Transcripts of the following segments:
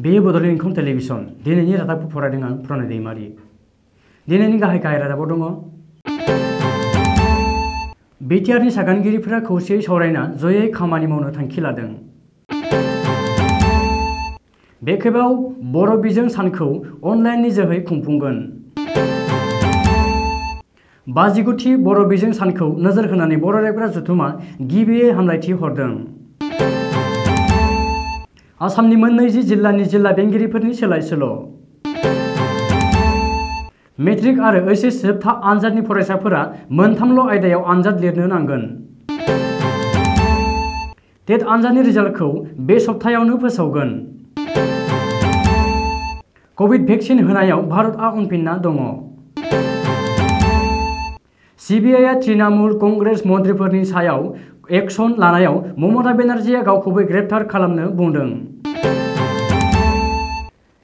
बेयो बड'लेण्ड इंखं टेलिभिजन दिनैनि रादाबखौ फरायदों आं प्रणय दैमारि। दिनैनि गाहाय रादाबाव दङ बिटिआरनि सागानगिरिफोरा खौसेयै सावरायना जयै खामानि मावनो थांखि लादों। बे खेबाव बर' बिजों सानखौ अनलाइननि जोहै खुंफुंगोन। 59थि बर' बिजों सानखौ नोजोर होनानै बर' रायग्रा जथुमा गिबियै हामलायथि हरदों। आसामनि मोन 20 जिल्लानि जिल्ला बेंगिरिफोरनि सोलाय-सोल'। मेट्रिक आरो ओइचएस जोबथा आनजादनि फरायसाफोरा मोनथामल' आयदायाव आनजाद लिरनो नांगोन। टेट आनजादनि रिजाल्टखौ बे सप्तायावनो फोसावगोन। कभिड भेक्सिन होनायाव भारतआ उनफिनना दङ। सिबिआइआ तृणमूल कंग्रेस मन्थ्रिफोरनि सायाव एक्शन लानायाव ममता बेनार्जीआ गावखौबो ग्रेप्तार खालामनो बुंदों।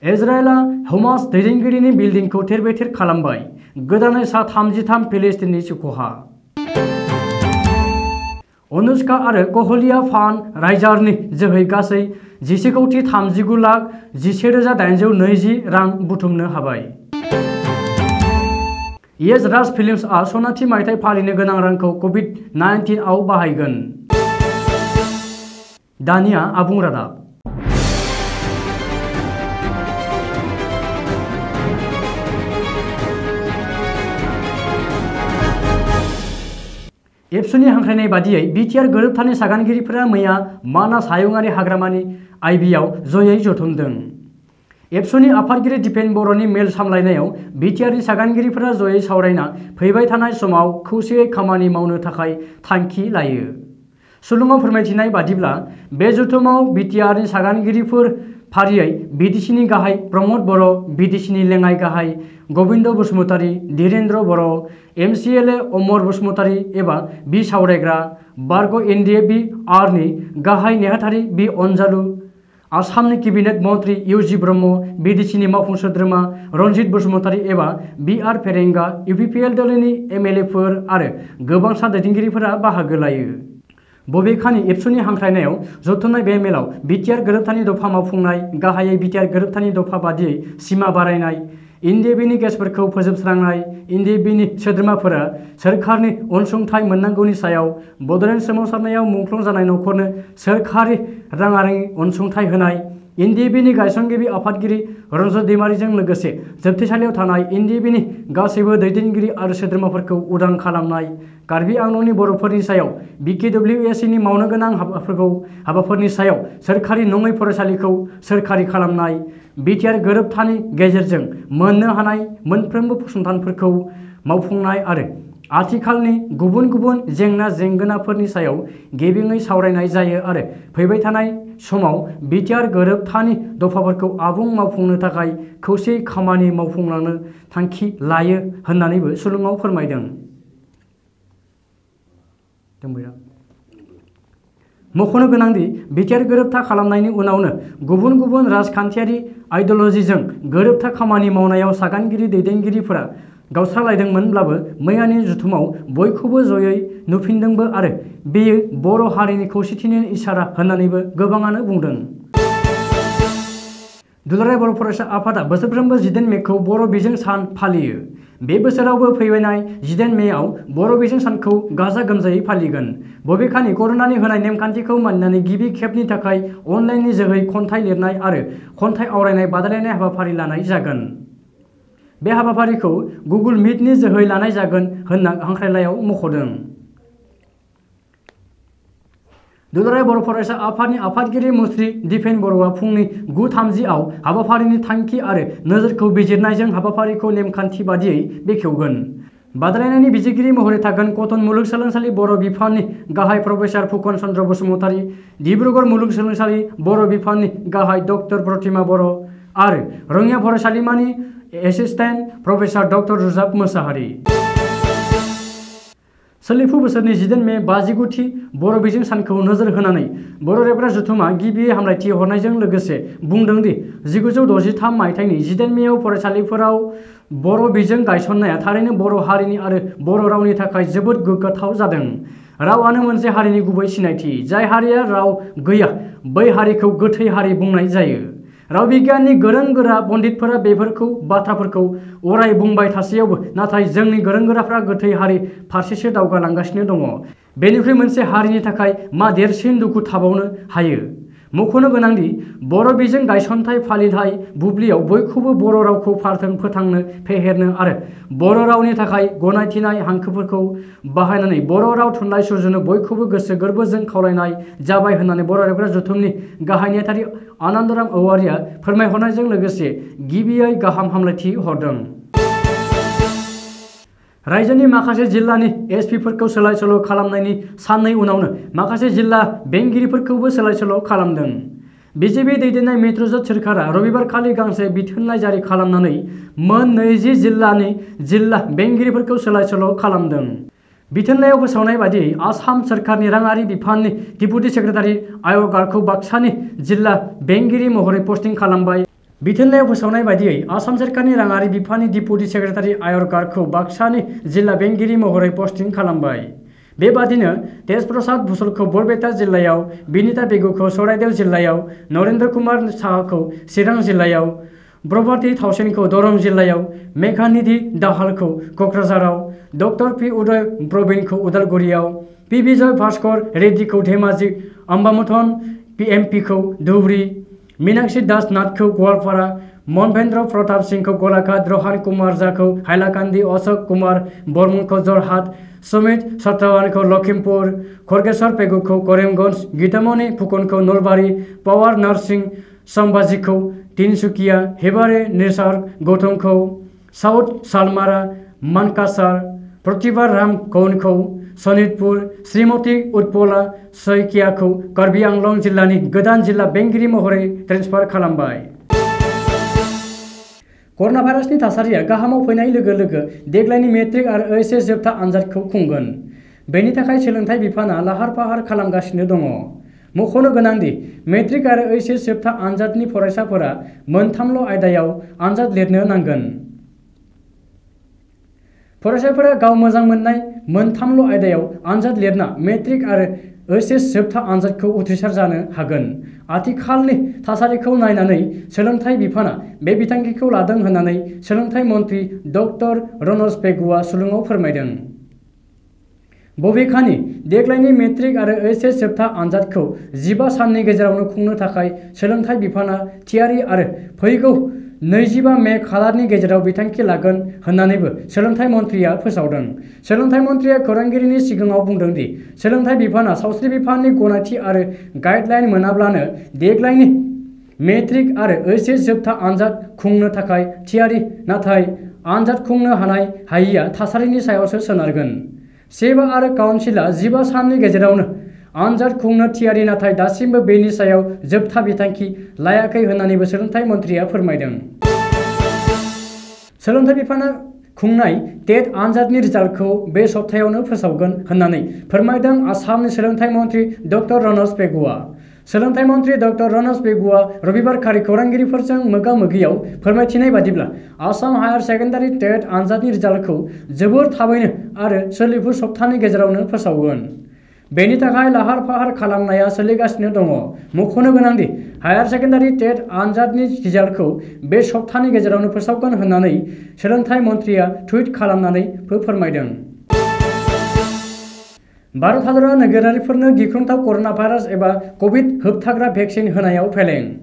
इजराइलआ हमास दैदेनगिरिनि बिल्डिंखौ थेर-बेथेर खालामबाय। गोदानै सा 33 फिलिस्तिननि खहा। अनुष्का आरो क'हलीआ फान राइजारनि जोहै गासै 11,39,11,820 रां बुथुमनो हाबाय। येस राज फिल्म्सआ सनाथि मायथाइ फालिनो गोनां रांखौ कभिड-19 आव बाहायगोन। दानिया आबुं रादाब। एबसुनि हांख्रायनाय बादियै बिटिआर गोरोबथानि सागानगिरिफोरा मैया मानास हायुङारि हाग्रामानि आइबिआव जयै जथुमदों। एबसुनि आफादगिरि दिपेन बर'नि मेल सामलायनायाव बिटिआरनि सागानगिरिफोरा जयै सावरायना फैबाय थानाय समाव खौसेयै खामानि मावनो थाखाय थांखि लायो। सुलुङाव फोरमायथिनाय बादिब्ला बे जथुमाव बिटिआरनि सागानगिरिफोर फारियै बिटिसिनि गाहाय प्रमद बर', बिटिसिनि लेङाइ गाहाय गबिन्द बसुमतारी, धीरेन्द्र बर', एमसिएलए अमर बसुमतारी एबा बि सावरायग्रा, बारग' एनडिएफबि आरनि गाहाय नेहाथारि बि अनजालु, आसामनि केबिनेट मन्थ्रि इउजि ब्रह्म, बिटिसिनि मावफुं सोद्रोमा रनजित बसुमतारी एबा बि आर फेरेंगा, इउपिपिएल दोलोनि एमएलएफोर आरो गोबांसा दैदेनगिरिफोरा बाहागो लायो। बबेखानि एबसुनि हांख्रायनायाव जथुमनाय बे मेलाव बिटिआर गोरोबथानि दफा मावफुंनाय, गाहायै बिटिआर गोरोबथानि दफा बादियै सिमा बारायनाय, एनडिएफबिनि गेसफोरखौ फोजोबस्रांनाय, एनडिएफबिनि सोद्रोमाफोरा सोरखारनि अनसुंथाइ मोननांगौनि सायाव, बड'लेण्ड सोमावसारनायाव मुंख्लं जानाय नखरनो सोरखारि राङारि अनसुंथाइ होनाय, एनडिएफबिनि गायसनगिरि आफादगिरि रन्जन दैमारिजों लोगोसे जोबथेसालियाव थानाय एनडिएफबिनि गासैबो दैदेनगिरि आरो सोद्रोमाफोरखौ उदां खालामनाय, कार्बि आंलंनि बर'फोरनि सायाव बिकेडब्लिउएसनि मावनो गोनां हाबाफोरनि सायाव सोरखारि नङै फरायसालिखौ सोरखारि खालामनाय, बिटिआर गोरोबथानि गेजेरजों मोननो हानाय मोनफ्रोमबो फसंथानफोरखौ मावफुंनाय आरो आथिखालनि गुबुन गुबुन जेंना-जेंगोनाफोरनि सायाव गेबेङै सावरायनाय जायो आरो फैबाय थानाय समाव बिटिआर गोरोबथानि दफाफोरखौ आबुं मावफुंनो थाखाय खौसेयै खामानि मावफुंलांनो थांखि लायो होननानैबो सुलुङाव फोरमायदों। मख'नो गोनांदि बिटिआर गोरोबथा खालामनायनि उनावनो गुबुन गुबुन राजखान्थियारि आइडिय'लजिजों गोरोबथा खामानि मावनायाव सागानगिरि दैदेनगिरिफोरा गावस्रालायदोंमोनब्लाबो मैयानि जथुमाव बयखौबो जयै नुफिनदोंबो आरो बेयो बर' हारिनि खौसेथिनि इसारा होननानैबो गोबाङानो बुंदों। दुलाराय बर' फरायसा आफादा बोसोरफ्रोमबो 10 मेखौ बर' बिजों सान फालियो। बे बोसोरावबो फैनाय 10 मेआव बर' बिजों सानखौ गाजा-गोमजायै फालिगोन। बबेखानि कर'नानि होनाय नेमखान्थिखौ मानिनानै गिबि खेबनि थाखाय अनलाइननि जोहै खन्थाइ लिरनाय आरो खन्थाइ आवरायनाय बादायलायनाय हाबाफारि लानाय जागोन। बे हाबाफारिखौ गुगुल मिटनि जोहै लानाय जागोन होनना हांख्रायलायाव मख'दों। दुलाराय बर' फरायसा आफादनि आफादगिरि मुस्रि दिपेन बर'आ फुंनि 9:30 आव हाबाफारिनि थांखि आरो नोजोरखौ बिजिरनायजों हाबाफारिखौ नेमखान्थि बादियै बेखेवगोन। बादायलायनायनि बिजिरगिरि महरै थागोन कटन मुलुगसोलोंसालि बर' बिफाननि गाहाय प्रफेसार फुकन चन्द्र बसुमतारी, डिब्रुगड़ मुलुगसोलोंसालि बर' बिफाननि गाहाय डक्टर प्रतिमा बर' आरो रङिया फरायसालिमानि एसिस्टेन्ट प्रफेसार डक्टर रुजाफ मोसाहारि। सोलिफु बोसोरनि 10 मे 59थि बर' बिजों सानखौ नोजोर होनानै बर' रायग्रा जथुमा गिबियै हामलायथि हरनायजों लोगोसे बुंदों दि 1963 मायथाइनि 10 मेआव फरायसालिफोराव बर' बिजों गायसननाया थारैनो बर' हारिनि आरो बर' रावनि थाखाय जोबोद गोग्गाथाव जादों। रावानो मोनसे हारिनि गुबै सिनायथि। जाय हारिया राव गैया बै हारिखौ गोथै हारि बुंनाय जायो। राव बिगियाननि गोरों गोरा पण्डितफोरा बेफोरखौ बाथ्राफोरखौ अराय बुंबाय थासेयावबो नाथाय जोंनि गोरों गोराफ्रा गोथै हारि फारसेसो दावगालांगासिनो दङ। बेनिख्रुइ मोनसे हारिनि थाखाय मा देरसिन दुखु थाबावनो हायो? मख'नो गोनांदि बर' बिजों गायसनथाय फालिथाय बुब्लियाव बयखौबो बर' रावखौ फोथांनो फेहेरनो आरो बर' रावनि थाखाय गनायथिनाय हांखोफोरखौ बाहायनानै बर' राव थुनलाइ सुजुनो बयखौबो गोसो गोरबोजों खावलायनाय जाबाय होननानै बर' रायज्लायग्रा जथुमनि गाहाय नेहाथारि आनन्दराम औवारिया फोरमायहरनायजों लोगोसे गिबियै गाहाम हामलायथि हरदों। रायजोनि माखासे जिल्लानि एसपिफोरखौ सोलाय सोल' खालामनायनि साननै उनावनो माखासे जिल्ला बेंगिरिफोरखौबो सोलाय सोल' खालामदों। बिजेपि दैदेननाय मित्रजोत सोरखारा रबिबारखालि गांसे बिथोनलाइ जारि खालामनानै मोन 20 जिल्लानि जिल्ला बेंगिरिफोरखौ सोलाय सोल' खालामदों। बिथोनलाइयाव फोसावनाय बादियै आसाम सोरखारनि राङारि बिफाननि डिपुटि सेक्रेटारि आयर गार्डखौ बाक्सानि जिल्ला बेंगिरि महरै पस्टिं खालामबाय। बिथोनलाइयाव फोसावनाय बादियै आसाम सोरखारनि राङारि बिफाननि डिपुटि सेक्रेटारि आयर गार्डखौ बाक्सानि जिल्ला बेंगिरि महरै पस्टिं खालामबाय। बेबादिनो तेजप्रसाद भुसलखौ बरपेटा जिल्लायाव, बिनिता पेगुखौ चराइदेव जिल्लायाव, नरेन्द्र कुमार साहाखौ चिरां जिल्लायाव, प्रभाती थावसेनखौ दरं जिल्लायाव, मेघानिधि दाहालखौ क'क्राझाराव, डक्टर पि उदय प्रवीणखौ उदालगुरियाव, पि बिजय भास्कर रेड्डीखौ धेमाजि, अम्बामथन एमपिखौ धुबरी, मीनाक्षी दास नाथखौ गवालपारा, मनभेन्द्र प्रताप सिंहखौ गलाघाट, रहान कुमार झाखौ हाइलाकान्दी, अशोक कुमार बर्मनखौ जरहाट, सुमित सत्यवानखौ लखिमपुर, खरगेश्वर पेगुखौ करिमगंज, गीतामणि फुकनखौ नलबारी, पावार नारसिं सम्भाजीखौ तिनसुकिया, हेबारे निसार गौतमखौ साउथ सालमारा मानकासार, प्रतिभा राम कौनखौ सनितपुर, श्रीमती उत्पला सैकियाखौ कार्बि आंलं जिल्लानि गोदान जिल्ला बेंगिरि महरै ट्रेन्सफार खालामबाय। कर'ना भाइरासनि थासारिया गाहामाव फैनाय लोगो लोगो देग्लायनि मेट्रिक आरो ओइचएस जोबथा आनजादखौ खुंगोन। बेनि थाखाय सोलोंथाइ बिफाना लाहार फाहार खालामगासिनो दङ। मख'नो गोनांदि मेट्रिक आरो ओइचएस जोबथा आनजादनि फरायसाफोरा मोनथामल' आयदायाव आनजाद लिरनो नांगोन। फरायसाफोरा गाव मोजां मोननाय मोनथामल' आयदायाव आनजाद लिरना मेट्रिक आरो ओइचएस जोबथा आनजादखौ उथ्रिसार जानो हागोन। आथिखालनि थासारिखौ नायनानै सोलोंथाइ बिफाना बे बिथांखिखौ लादों होननानै सोलोंथाइ मन्थ्रि डक्टर रनज पेगुआ सुलुङाव फोरमायदों। बबेखानि देग्लायनि मेट्रिक आरो ओइचएस जोबथा आनजादखौ 15 साननि गेजेरावनो खुंनो थाखाय सोलोंथाइ बिफाना थियारि आरो फैगौ 25 मे खालारनि गेजेराव बिथांखि लागोन होननानैबो सोलोंथाइ मन्थ्रिया फोसावदों। सोलोंथाइ मन्थ्रिया खौरांगिरिनि सिगाङाव बुंदों दि सोलोंथाइ बिफाना सावस्रि बिफाननि गनायथि आरो गाइडलाइन मोनाब्लानो देग्लायनि मेट्रिक आरो ओइचएस जोबथा आनजाद खुंनो थाखाय थियारि, नाथाय आनजाद खुंनो हानाय हायिया थासारिनि सायावसो सोनारगोन। सेबा आरो काउन्सिलआ 15 साननि गेजेरावनो आनजाद खुंनो थियारि, नाथाय दासिमबो बेनि सायाव जोबथा बिथांखि लायाखै होननानैबो सोलोंथाइ मन्थ्रिया फोरमायदों। सोलोंथाइ बिफाना खुंनाय टेट आनजादनि रिजाल्टखौ बे सप्तायावनो फोसावगोन होननानै फोरमायदों आसामनि सोलोंथाइ मन्थ्रि डक्टर रनज पेगुआ। सोलोंथाइ मन्थ्रि डक्टर रनज पेगुआ रबिबारखालि खौरांगिरिफोरजों मोगा-मोगियाव फोरमायथिनाय बादिब्ला आसाम हायार सेकेन्डारि टेट आनजादनि रिजाल्टखौ जोबोर थाबैनो आरो सोलिफु सप्तानि गेजेरावनो फोसावगोन। बेनि थाखाय लाहार फाहार खालामनाया सोलिगासिनो दङ। मख'नो गोनांदि हायार सेकेन्डारि टेट आनजादनि रिजाल्टखौ बे सप्तानि गेजेरावनो फोसावगोन होननानै सोलोंथाइ मन्थ्रिया टुइट खालामनानै फोरमायदों। भारत हादरा नोगोरारिफोरनो गिख्रंथाव कर'ना भाइरास एबा कभिड होबथाग्रा भेक्सिन होनायाव फेलें।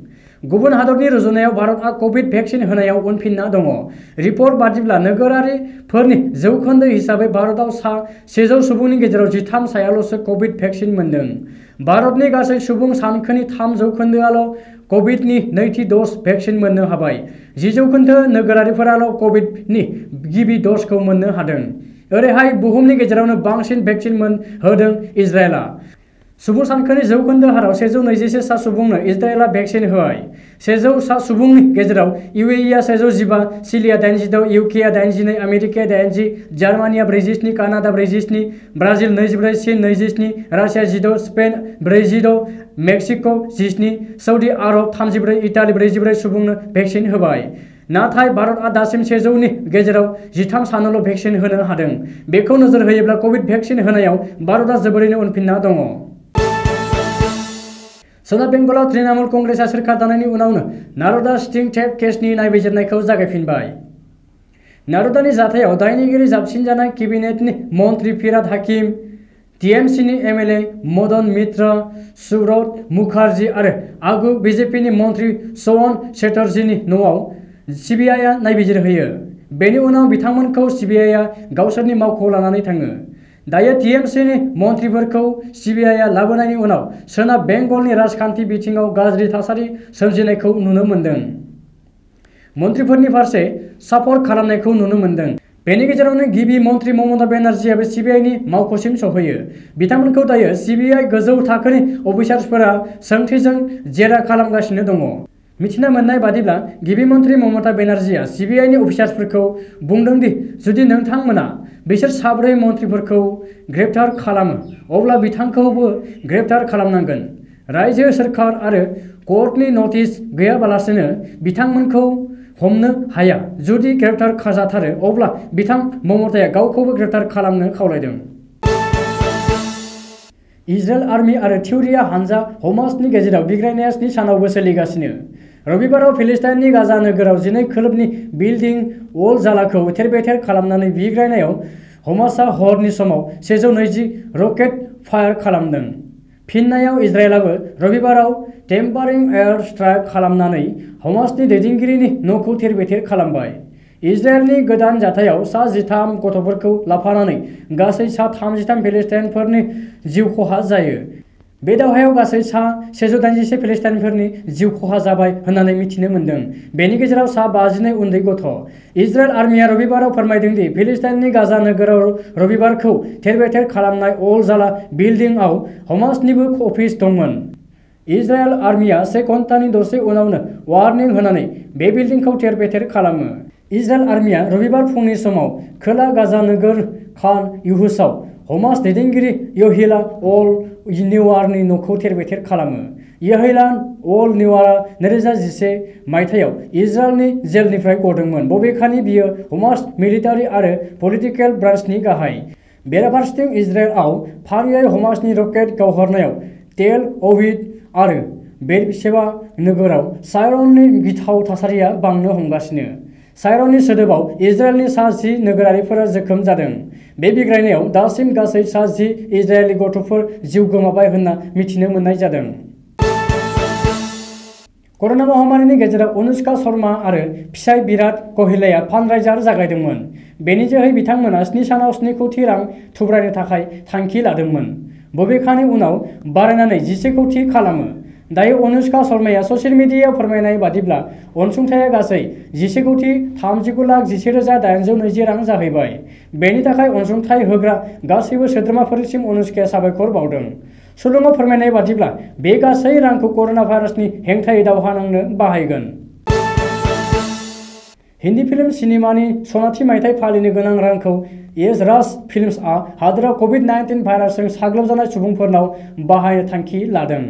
गुबुन हादरनि रुजुनायाव भारतआ कभिड भेक्सिन होनायाव उनफिनना दङ। रिपर्ट बादिब्ला नोगोरारिफोरनि जौखोन्दो हिसाबै भारतआव सा 100 सुबुंनि गेजेराव 13 सायाल'सो कभिड भेक्सिन मोनदों। भारतनि गासै सुबुं सानखोनि 3% कभिडनि नैथि ड'ज भेक्सिन मोननो हाबाय। 10% नोगोरारिफोराल' कभिडनि गिबि ड'जखौ मोननो हादों। ओरैहाय बुहुमनि गेजेरावनो बांसिन भेक्सिन होदों इजराइलआ। सुबुं सानखोनि जौखोन्दो हाराव 121 सा सुबुंनो इजराइलआ भेक्सिन होबाय। 100 सा सुबुंनि गेजेराव इउएइआ 115, चिलीआ 86, इउकेआ 82, आमेरिकाया 80, जार्मानिया 47, कानाडा 47, ब्राजिल 24, चीन 27, रासिया 16, स्पेन 46, मेक्सिक' 17, सौदी आरब 34, इटाली 44 सुबुंनो भेक्सिन होबाय। नाथाय भारतआ दासिम 100नि गेजेराव 13 सानल' भेक्सिन होनो हादों। बेखौ नोजोर होयोब्ला कभिड भेक्सिन होनायाव भारतआ जोबोरैनो उनफिनना दङ। सोनाब बेंगलाव तृणमूल कंग्रेसआ सोरखार दानायनि उनावनो नारदा स्टिं टेप केसनि नायबिजिरनायखौ जागायफिनबाय। नारदानि जाथायाव दायनिगिरि जाबसिनजानाय केबिनेटनि मन्त्रि फिराद हाकिम, टीएमसीनि एमएलए मदन मित्र, सुब्रत मुखार्जी आरो आगु बीजेपीनि मन्त्रि शवन चेटार्जीनि न'आव सीबीआईआ नायबिजिरहोयो। बेनि उनाव बिथांमोनखौ सीबीआईआ गावसोरनि मावख'आव लानानै थाङो। दायो टीएमसीनि मन्थ्रिफोरखौ सीबीआईआ लाबोनायनि उनाव सोनाब बेंगलनि राजखान्थि बिथिङाव गाज्रि थासारि सोमजिनायखौ नुनो मोन्दों। मन्थ्रिफोरनि फारसे सापर्ट खालामनायखौ नुनो मोन्दों। बेनि गेजेरावनो गिबि मन्थ्रि ममता बेनार्जीआबो सीबीआईनि मावख'सिम सौहैयो। बिथांमोनखौ दायो सीबीआई गोजौ थाखोनि अफिसार्सफोरा सोंथिजों जेरा खालामगासिनो दङ। मिथिना मोननाय बादिब्ला गिबि मन्थ्रि ममता बेनार्जीआ सीबीआईनि अफिसार्सफोरखौ बुंदों दि जुदि नोंथांमोना बिसोर साब्रै मन्थ्रिफोरखौ ग्रेप्तार खालामो अब्ला बिथांखौबो ग्रेप्तार खालामनांगोन। रायजो सोरखार आरो कर्टनि नटिस गैयाबालासिनो बिथांमोनखौ हमनो हाया। जुदि ग्रेप्तार जाथारो अब्ला बिथां ममताया गावखौबो ग्रेप्तार खालामनो खावलायदों। इजराइल आर्मी आरो थिउरिया हानजा हमासनि गेजेराव बिग्रायनाया 7 सानावबो सोलिगासिनो। रबिबाराव फिलिस्टाइननि गाजा नोगोराव 12 खोलोबनि बिल्डिं वल जालाखौ थेर-बेथेर खालामनानै बिग्रायनायाव हमासआ हरनि समाव 120 रकेट फायार खालामदों। फिननायाव इजराइलाबो रबिबाराव टेम्पारिं एयार स्ट्राइक खालामनानै हमासनि दैदेनगिरिनि न'खौ थेर-बेथेर खालामबाय। इजराइलनि गोदान जाथायाव सा 13 गथ'फोरखौ लाफानानै गासै सा 33 फिलिस्टाइनफोरनि जिउ खहा जायो। बे दावहायाव गासै सा 181 फिलिस्टाइनफोरनि जिउ खहा जाबाय होननानै मिथिनो मोन्दों। बेनि गेजेराव सा 52 उन्दै गथ'। इजराइल आर्मिया रबिबाराव फोरमायदों दि फिलिस्टाइननि गाजा नोगोराव रबिबारखौ थेर-बेथेर खालामनाय अल जाला बिल्डिंआव हमासनिबो अफिस दंमोन। इजराइल आर्मिया 1 घन्टानि दसे उनावनो वार्निं होनानै बे बिल्डिंखौ थेर-बेथेर खालामो। इजराइल आर्मिया रबिबार फुंनि समाव खोला गाजा नोगोर खान युनिसआव हमास दैदेनगिरि यहिला अल निवारनि न'खौ थेर-बेथेर खालामो। यहिला अल निवारआ 2011 मायथाइयाव इजराइलनि जेलनिफ्राय गदोंमोन, बबेखानि बियो हमास मिलिटारि आरो पलिटिकेल ब्रान्चनि गाहाय। बेराफारसेथिं इजराइलआव फारियै हमासनि रकेट गावहरनायाव तेल अभिभ आरो बेरशेबा नोगोराव शारननि गिथाव थासारिया बांनो हमगासिनो। शारननि सोदोबआव इजराइलनि सा 10 नोगोरारिफोरा जोखोम जादों। बे बिग्रायनायाव दासिम गासै सा 10 इजरायली गथ'फोर जिउ गोमाबाय होनना मिथिनो मोननाय जादों। करोना महामारिनि गेजेराव अनुष्का शर्मा आरो फिसाय बिराट क'हलीआ फान्ड्राइजार जागायदोंमोन। बेनि जोहै बिथांमोना 7 सानाव 7 कौटि रां थुब्रायनो थाखाय थांखि लादोंमोन, बबेखानि उनाव बारायनानै 11 कौटि खालामो। दायो अनुष्का शर्माया ससियेल मिडियायाव फोरमायनाय बादिब्ला अनसुंथाइया गासै 11,39,11,820 रां जाहैबाय। बेनि थाखाय अनसुंथाइ होग्रा गासैबो सोद्रोमाफोरसिम अनुष्काया साबायखर बावदों। सुलुङाव फोरमायनाय बादिब्ला बे गासै रांखौ करोना भाइरासनि हेंथायै दावहा नांनो बाहायगोन। हिन्दी फिल्म सिनेमानि सनाथि मायथाइ फालिनो गोनां रांखौ एजराज फिल्म्सआ हादोराव कभिड-19 भाइरासजों साग्लोबजानाय सुबुंफोरनाव बाहायनो थांखि लादों।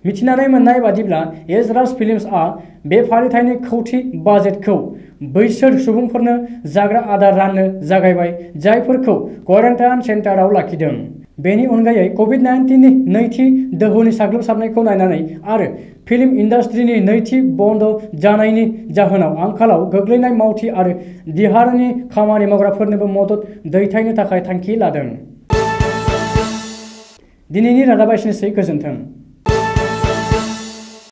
मिथिनानै मोननाय बादिब्ला एजराज फिल्म्सआ बे फालिथायनि कौटि बाजेटखौ बैसोर सुबुंफोरनो जाग्रा आदार राननो जागायबाय जायफोरखौ क्वारेन्टाइन सेन्टाराव लाखिदों। बेनि अनगायै कभिड-19नि नैथि दोहौनि साग्लोबसारनायखौ नायनानै आरो फिल्म इन्डास्ट्रीनि नैथि बन्द जानायनि जाहोनाव आंखालाव गोग्लैनाय मावथि आरो देहानि खामानि मावग्राफोरनोबो मदद दैथायनो थाखाय थांखि लादों। दिनैनि रादाबा एसेनोसै, गोजोन्थों।